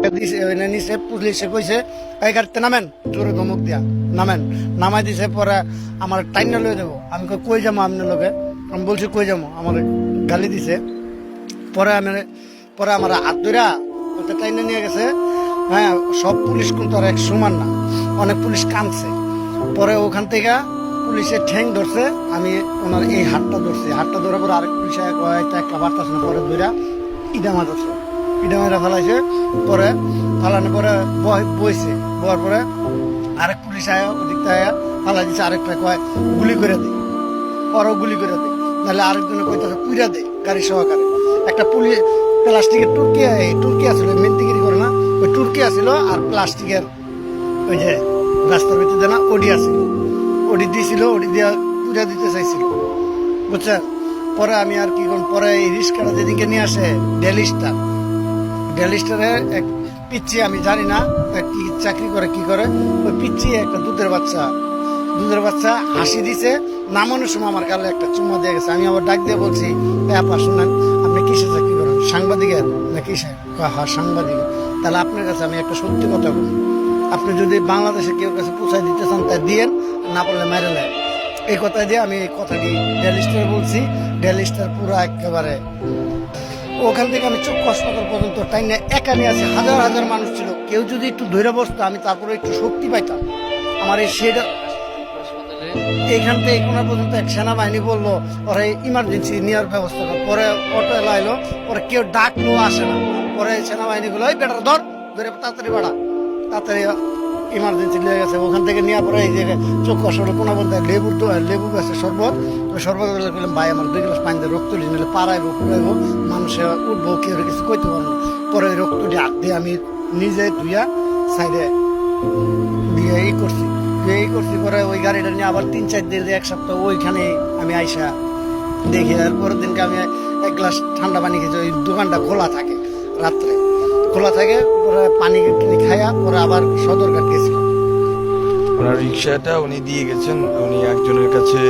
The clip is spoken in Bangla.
আমাকে দিছে নিচে পুলিশে কইছে এই গাড়িতে নামেন, জোরে ধমক দিয়া নামেন, নামাই দিছে। পরে আমার টাইনা লয়ে দেবো, আমি কই যাবো আপনার লোকে, আমি বলছি কই যাবো, আমার গালি দিছে। পরে আমার হাত ধরা টাইনা নিয়ে গেছে। হ্যাঁ, সব পুলিশ কিন্তু আর এক সমান না, অনেক পুলিশ কাঁদছে। পরে ওখান থেকে পুলিশের ঠ্যাং ধরছে, আমি ওনার এই হাতটা ধরছি, হাতটা ধরার পরে আরেক পুলিশ একটা বার্তাছে না, পরে ধরা ইডামা ধরছে, ইডামারা ফেলাইছে। পরে ফালানোর পরে বইছে, বওয়ার পরে আরেক পুলিশ আয়া ওদিকটা আয়া ফালাই দিচ্ছে, আরেকটা কয় গুলি করে দিই, পরও গুলি করে দিই, নাহলে আরেকজনে কইতাছে পুইরা দেয় গাড়ি সহকারে। একটা পুলিশ প্লাস্টিকের টুরকি আসলে মেন্টিগিরি করে না, ওই টুরকি আসছিল আর প্লাস্টিকের ওই যে রাস্তার ভিতরে না ওডি আসছিল, ওডি দিয়েছিল, ওডি দিয়া পুজা দিতে চাইছিল, বুঝছেন। পরে আমি আর কি করুন, পরে এই রিক্সাটা যেদিকে নিয়ে আসে ডেলিস্টারে এক পিচ্ছি, আমি জানি না কি চাকরি করে কি করে, ওই পিচ্ছি একটা দুধের বাচ্চা হাসি দিছে, নামানোর সময় আমার গালে একটা চুম্মা দিয়ে গেছে। আমি আবার ডাক দিয়ে বলছি, আপা শুনেন, আপনি কিসে চাকরি করেন, সাংবাদিকের না কিসে? হ্যাঁ সাংবাদিক। তাহলে আপনার কাছে আমি একটা সত্যি কথা বলি, আপনি যদি বাংলাদেশে কেউ কাছে পৌঁছায় দিতে চান তাই দিয়েন, না পারলে মেরে নেন। এই কথা দিয়ে আমি এই কথাটি ডেলিস্টার বলছি। ডেলিস্টার পুরো একেবারে ওখান থেকে আমি চোখ হাসপাতাল পর্যন্ত টাইনে একা নিয়ে আছে, হাজার হাজার মানুষ ছিল, কেউ যদি একটু ধৈর্য বসতো আমি তারপরে একটু শক্তি পাইতাম। আমার এই সেটা এইখান থেকে এই কোনা পর্যন্ত এক সেনাবাহিনী বললো ওরা ইমার্জেন্সি নেওয়ার ব্যবস্থা কর। পরে অটো এলাইলো, পরে কেউ ডাকলো আসে না, পরে সেনাবাহিনী গুলো ওই বেটার ধরে তাড়াতাড়ি তাড়াতাড়ি ইমার্জেন্সি নিয়ে গেছে। ওখান থেকে নেওয়ার পরে এই যে চোখ আসলে কোনা বলতে লেবু গাছে শরবত, ওই শরবত বললাম ভাই আমার 2 গ্লাস পানি দিয়ে রক্ত দিয়ে নিলে পাড়াইবো পুড়াইবো, মানুষে উঠবো, কেউ কিছু কইতে পারবো না। পরে ওই রক্তটি হাত দিয়ে আমি নিজে ধুইয়া সাইডে দিয়ে এই করছি। পরে ওই গাড়িটা নিয়ে আবার 3-4 দিন 1 সপ্তাহ ওইখানে আমি আইসা দেখি। আর পরের দিনকে আমি 1 গ্লাস ঠান্ডা পানি খেয়েছি, ওই দোকানটা খোলা থাকে, রাত্রে খোলা থাকে। পরে পানি কিনে খাইয়া পরে আবার সদরঘাট গেছিলাম। ওনার রিক্সাটা উনি দিয়ে গেছেন, উনি একজনের কাছে